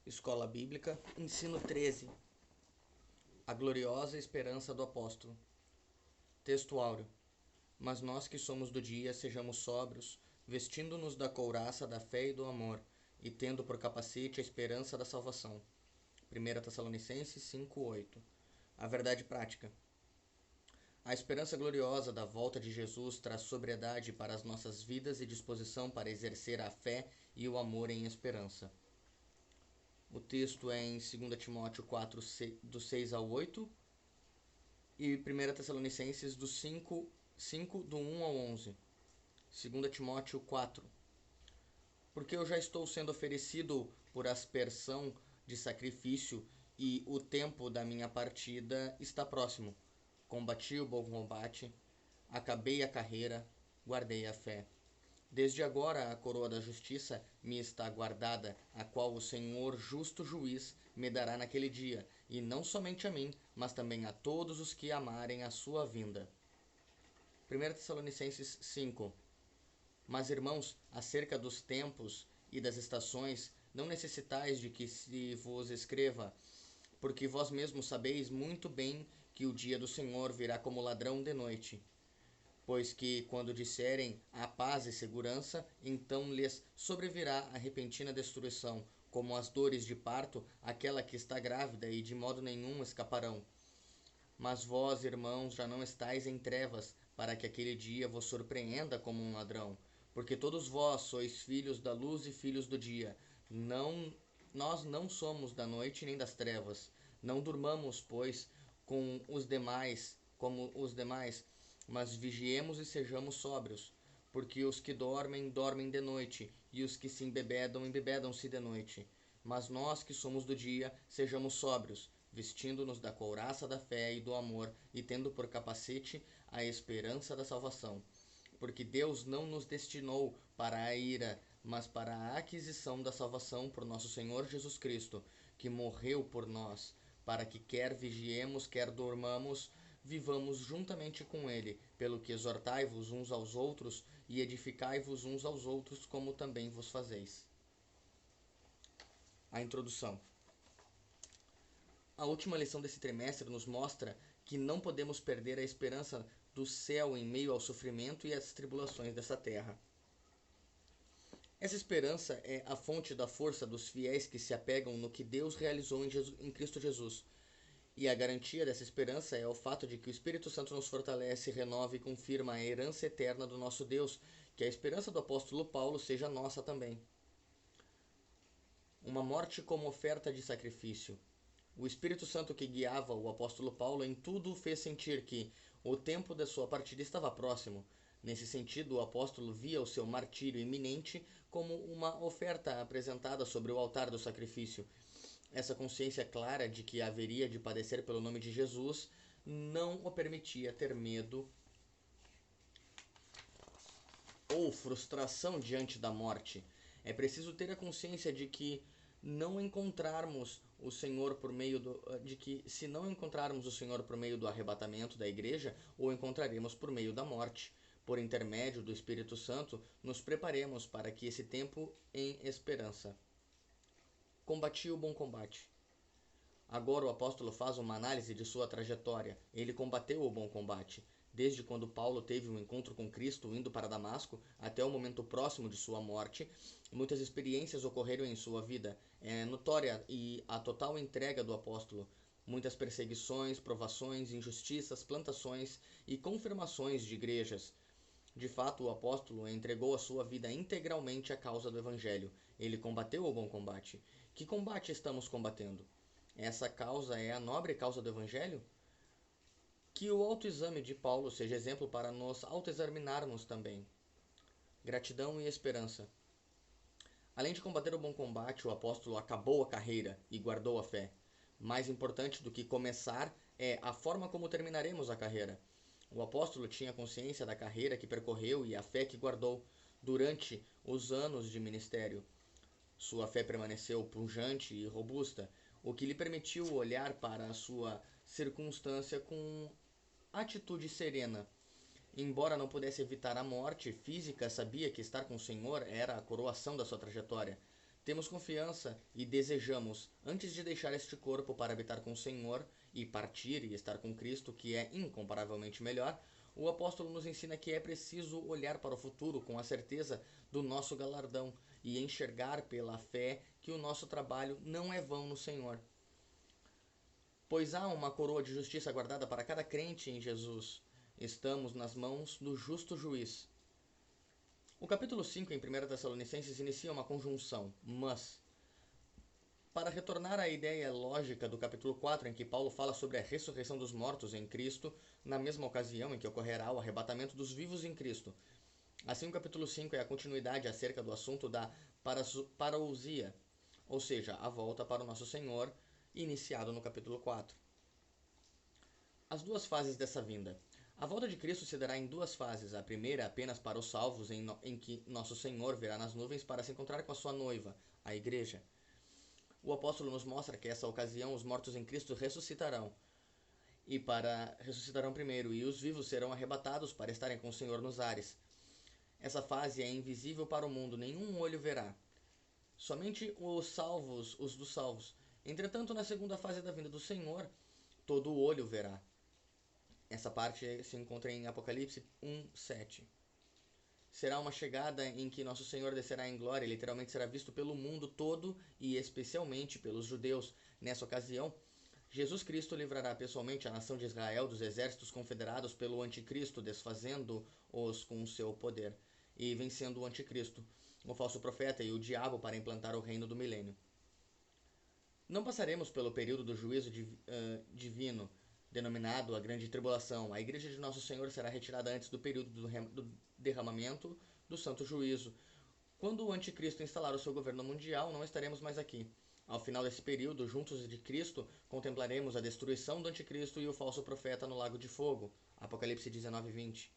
Escola Bíblica, Ensino 13. A gloriosa esperança do apóstolo. Texto áureo. Mas nós que somos do dia, sejamos sóbrios, vestindo-nos da couraça da fé e do amor, e tendo por capacete a esperança da salvação. 1 Tessalonicenses 5:8. A verdade prática. A esperança gloriosa da volta de Jesus traz sobriedade para as nossas vidas e disposição para exercer a fé e o amor em esperança. O texto é em 2 Timóteo 4, do 6 ao 8 e 1 Tessalonicenses do 5, do 1 ao 11. 2 Timóteo 4. Porque eu já estou sendo oferecido por aspersão de sacrifício e o tempo da minha partida está próximo. Combati o bom combate, acabei a carreira, guardei a fé. Desde agora a coroa da justiça me está guardada, a qual o Senhor justo juiz me dará naquele dia, e não somente a mim, mas também a todos os que amarem a sua vinda. 1 Tessalonicenses 5. Mas, irmãos, acerca dos tempos e das estações, não necessitais de que se vos escreva, porque vós mesmos sabeis muito bem que o dia do Senhor virá como ladrão de noite. Pois que, quando disserem a paz e segurança, então lhes sobrevirá a repentina destruição, como as dores de parto, aquela que está grávida, e de modo nenhum escaparão. Mas vós, irmãos, já não estáis em trevas, para que aquele dia vos surpreenda como um ladrão. Porque todos vós sois filhos da luz e filhos do dia. Nós não somos da noite nem das trevas. Não durmamos, pois, como os demais, mas vigiemos e sejamos sóbrios. Porque os que dormem, dormem de noite, e os que se embebedam, embebedam-se de noite. Mas nós que somos do dia, sejamos sóbrios, vestindo-nos da couraça da fé e do amor, e tendo por capacete a esperança da salvação. Porque Deus não nos destinou para a ira, mas para a aquisição da salvação por nosso Senhor Jesus Cristo, que morreu por nós, para que quer vigiemos, quer dormamos, vivamos juntamente com ele, pelo que exortai-vos uns aos outros e edificai-vos uns aos outros, como também vos fazeis. A introdução. A última lição desse trimestre nos mostra que não podemos perder a esperança do céu em meio ao sofrimento e às tribulações dessa terra. Essa esperança é a fonte da força dos fiéis que se apegam no que Deus realizou em Cristo Jesus. E a garantia dessa esperança é o fato de que o Espírito Santo nos fortalece, renova e confirma a herança eterna do nosso Deus, que a esperança do apóstolo Paulo seja nossa também. Uma morte como oferta de sacrifício. O Espírito Santo que guiava o apóstolo Paulo em tudo fez sentir que o tempo da sua partida estava próximo. Nesse sentido, o apóstolo via o seu martírio iminente como uma oferta apresentada sobre o altar do sacrifício. Essa consciência clara de que haveria de padecer pelo nome de Jesus não o permitia ter medo ou frustração diante da morte. É preciso ter a consciência de que não encontrarmos o Senhor por meio se não encontrarmos o Senhor por meio do arrebatamento da igreja, o encontraremos por meio da morte. Por intermédio do Espírito Santo, nos preparemos para que esse tempo em esperança. Combati o bom combate. Agora o apóstolo faz uma análise de sua trajetória. Ele combateu o bom combate. Desde quando Paulo teve um encontro com Cristo indo para Damasco até o momento próximo de sua morte, muitas experiências ocorreram em sua vida. É notória e a total entrega do apóstolo. Muitas perseguições, provações, injustiças, plantações e confirmações de igrejas. De fato, o apóstolo entregou a sua vida integralmente à causa do Evangelho. Ele combateu o bom combate. Que combate estamos combatendo? Essa causa é a nobre causa do Evangelho? Que o autoexame de Paulo seja exemplo para nos autoexaminarmos também. Gratidão e esperança. Além de combater o bom combate, o apóstolo acabou a carreira e guardou a fé. Mais importante do que começar é a forma como terminaremos a carreira. O apóstolo tinha consciência da carreira que percorreu e a fé que guardou durante os anos de ministério. Sua fé permaneceu pujante e robusta, o que lhe permitiu olhar para a sua circunstância com atitude serena. Embora não pudesse evitar a morte física, sabia que estar com o Senhor era a coroação da sua trajetória. Temos confiança e desejamos, antes de deixar este corpo para habitar com o Senhor e partir e estar com Cristo, que é incomparavelmente melhor, o apóstolo nos ensina que é preciso olhar para o futuro com a certeza do nosso galardão e enxergar pela fé que o nosso trabalho não é vão no Senhor. Pois há uma coroa de justiça guardada para cada crente em Jesus. Estamos nas mãos do justo juiz. O capítulo 5 em 1 Tessalonicenses inicia uma conjunção, mas. Para retornar à ideia lógica do capítulo 4, em que Paulo fala sobre a ressurreição dos mortos em Cristo, na mesma ocasião em que ocorrerá o arrebatamento dos vivos em Cristo. Assim, o capítulo 5 é a continuidade acerca do assunto da parousia, ou seja, a volta para o nosso Senhor, iniciado no capítulo 4. As duas fases dessa vinda. A volta de Cristo se dará em duas fases. A primeira apenas para os salvos, em que nosso Senhor virá nas nuvens para se encontrar com a sua noiva, a Igreja. O apóstolo nos mostra que essa ocasião os mortos em Cristo ressuscitarão primeiro, e os vivos serão arrebatados para estarem com o Senhor nos ares. Essa fase é invisível para o mundo, nenhum olho verá. Somente os dos salvos. Entretanto, na segunda fase da vinda do Senhor, todo olho verá. Essa parte se encontra em Apocalipse 1:7. Será uma chegada em que nosso Senhor descerá em glória e literalmente será visto pelo mundo todo e especialmente pelos judeus. Nessa ocasião, Jesus Cristo livrará pessoalmente a nação de Israel dos exércitos confederados pelo anticristo, desfazendo-os com seu poder e vencendo o anticristo, o falso profeta e o diabo para implantar o reino do milênio. Não passaremos pelo período do juízo divino, denominado a Grande Tribulação. A Igreja de Nosso Senhor será retirada antes do período do derramamento do Santo Juízo. Quando o Anticristo instalar o seu governo mundial, não estaremos mais aqui. Ao final desse período, juntos de Cristo, contemplaremos a destruição do Anticristo e o falso profeta no lago de fogo. Apocalipse 19:20.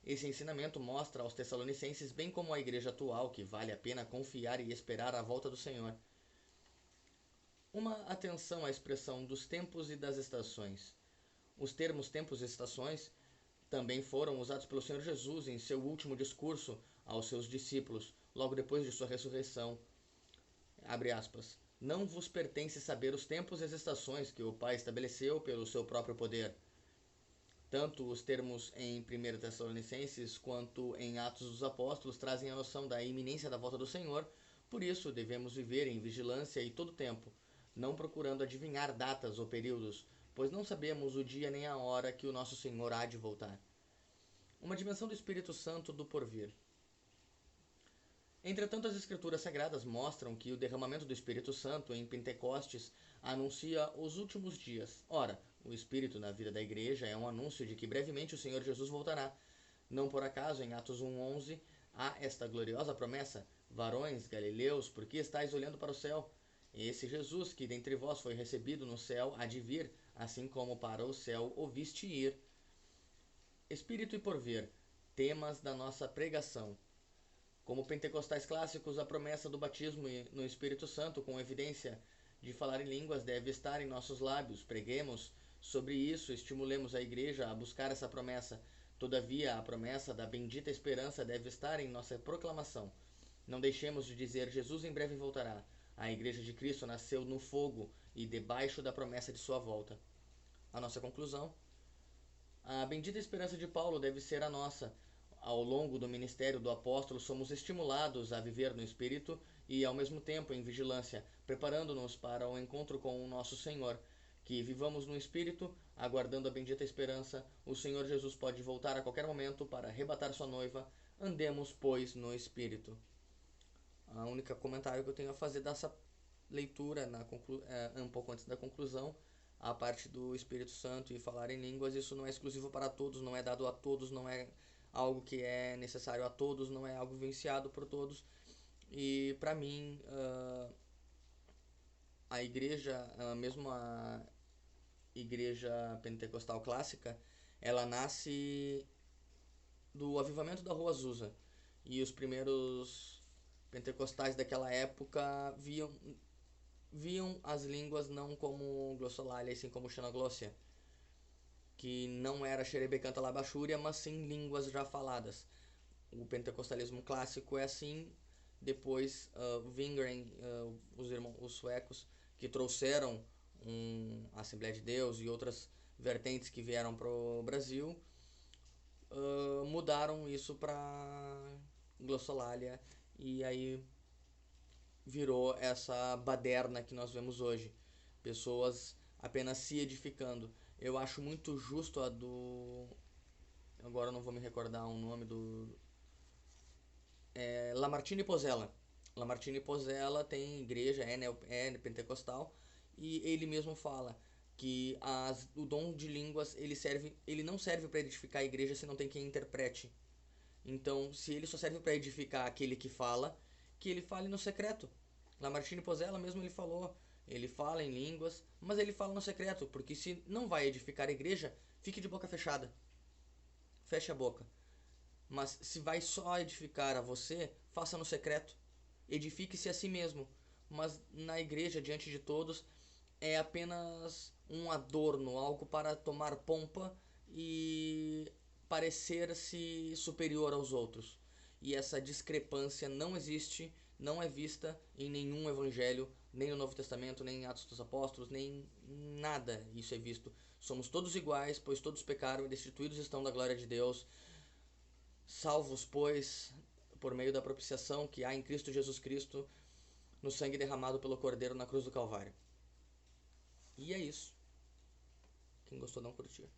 Esse ensinamento mostra aos Tessalonicenses, bem como à igreja atual, que vale a pena confiar e esperar a volta do Senhor. Uma atenção à expressão dos tempos e das estações. Os termos tempos e estações também foram usados pelo Senhor Jesus em seu último discurso aos seus discípulos, logo depois de sua ressurreição. Abre aspas. Não vos pertence saber os tempos e as estações que o Pai estabeleceu pelo seu próprio poder. Tanto os termos em 1 Tessalonicenses quanto em Atos dos Apóstolos trazem a noção da iminência da volta do Senhor, por isso devemos viver em vigilância em todo tempo, não procurando adivinhar datas ou períodos, pois não sabemos o dia nem a hora que o nosso Senhor há de voltar. Uma dimensão do Espírito Santo do porvir. Entretanto, as Escrituras Sagradas mostram que o derramamento do Espírito Santo em Pentecostes anuncia os últimos dias. Ora, o Espírito na vida da Igreja é um anúncio de que brevemente o Senhor Jesus voltará. Não por acaso, em Atos 1:11, há esta gloriosa promessa: Varões galileus, por que estáis olhando para o céu? Esse Jesus, que dentre vós foi recebido no céu, há de vir, assim como para o céu o viste ir. Espírito e porvir, temas da nossa pregação. Como pentecostais clássicos, a promessa do batismo no Espírito Santo, com evidência de falar em línguas, deve estar em nossos lábios. Preguemos sobre isso, estimulemos a igreja a buscar essa promessa. Todavia, a promessa da bendita esperança deve estar em nossa proclamação. Não deixemos de dizer: Jesus em breve voltará. A Igreja de Cristo nasceu no fogo e debaixo da promessa de sua volta. A nossa conclusão: a bendita esperança de Paulo deve ser a nossa. Ao longo do ministério do apóstolo, somos estimulados a viver no Espírito e, ao mesmo tempo, em vigilância, preparando-nos para o encontro com o nosso Senhor. Que vivamos no Espírito, aguardando a bendita esperança. O Senhor Jesus pode voltar a qualquer momento para arrebatar sua noiva. Andemos, pois, no Espírito. A única comentário que eu tenho a fazer dessa leitura, um pouco antes da conclusão, a parte do Espírito Santo e falar em línguas, isso não é exclusivo para todos, não é dado a todos, não é algo que é necessário a todos, não é algo vivenciado por todos. E para mim, a igreja, mesmo a igreja pentecostal clássica, ela nasce do avivamento da Rua Azusa. E os primeiros pentecostais daquela época viam as línguas não como glossolalia, e sim como xenoglossia, que não era xerebecanta labachúria, mas sim línguas já faladas. O pentecostalismo clássico é assim, Depois, Wingren, os suecos, que trouxeram a Assembleia de Deus e outras vertentes que vieram para o Brasil, mudaram isso para glossolalia e aí virou essa baderna que nós vemos hoje. Pessoas apenas se edificando. Eu acho muito justo a do. Agora eu não vou me recordar o nome do. Lamartine Pozella. Lamartine Pozella tem igreja, é pentecostal, e ele mesmo fala que o dom de línguas ele não serve para edificar a igreja se não tem quem interprete. Então, se ele só serve para edificar aquele que ele fale no secreto. Lamartine Pozella mesmo ele fala em línguas, mas ele fala no secreto, porque se não vai edificar a igreja, fique de boca fechada. Feche a boca. Mas se vai só edificar a você, faça no secreto. Edifique-se a si mesmo. Mas na igreja, diante de todos, é apenas um adorno, algo para tomar pompa e parecer-se superior aos outros. E essa discrepância não existe, não é vista em nenhum evangelho, nem no Novo Testamento, nem em Atos dos Apóstolos, nem nada isso é visto. Somos todos iguais, pois todos pecaram e destituídos estão da glória de Deus. Salvos, pois, por meio da propiciação que há em Cristo Jesus Cristo, no sangue derramado pelo Cordeiro na cruz do Calvário. E é isso. Quem gostou, não curtir.